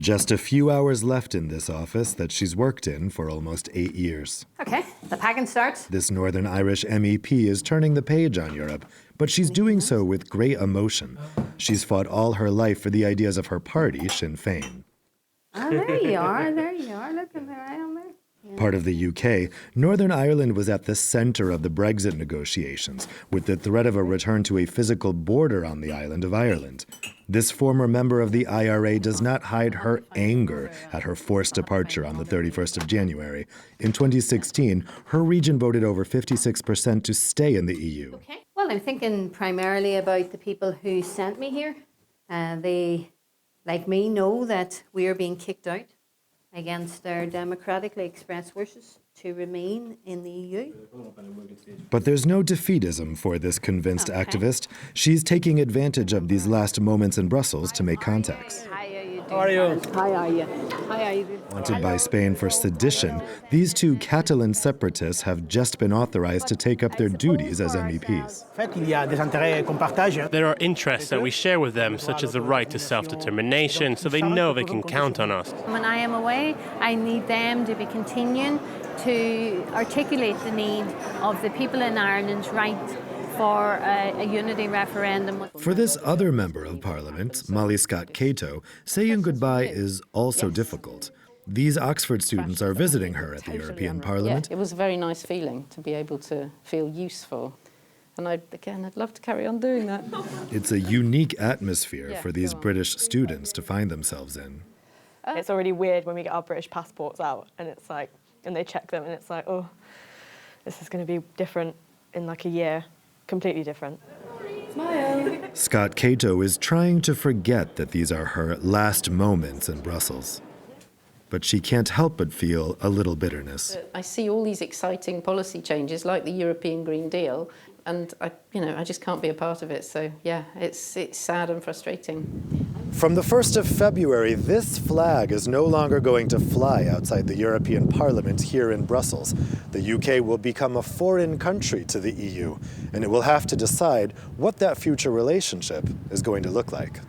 Just a few hours left in this office that she's worked in for almost 8 years. Okay, the packing starts. This Northern Irish MEP is turning the page on Europe, but she's doing so with great emotion. She's fought all her life for the ideas of her party, Sinn Féin. Oh, there you are, look at there I am there. Yeah. Part of the UK, Northern Ireland was at the center of the Brexit negotiations, with the threat of a return to a physical border on the island of Ireland. This former member of the IRA does not hide her anger at her forced departure on the 31st of January. In 2016, her region voted over 56% to stay in the EU. Okay. Well, I'm thinking primarily about the people who sent me here. They, like me, know that we are being kicked out against their democratically expressed wishes to remain in the EU. But there's no defeatism for this convinced activist. She's taking advantage of these last moments in Brussels to make contacts. How are you? How are you? Wanted by Spain for sedition, these two Catalan separatists have just been authorized to take up their duties as MEPs. There are interests that we share with them, such as the right to self-determination, so they know they can count on us. When I am away, I need them to be continuing to articulate the need of the people in Ireland's right for a unity referendum. For this other member of Parliament, Molly Scott Cato, saying goodbye is also difficult. These Oxford students are visiting her at the European Parliament. Yeah, it was a very nice feeling to be able to feel useful. And I'd love to carry on doing that. It's a unique atmosphere for these British students to find themselves in. It's already weird when we get our British passports out and it's like, and they check them and it's like, oh, this is going to be different in like a year. Completely different. Smile. Scott Cato is trying to forget that these are her last moments in Brussels. But she can't help but feel a little bitterness. I see all these exciting policy changes like the European Green Deal, and I just can't be a part of it. So yeah, it's sad and frustrating. From the 1st of February, this flag is no longer going to fly outside the European Parliament here in Brussels. The UK will become a foreign country to the EU, and it will have to decide what that future relationship is going to look like.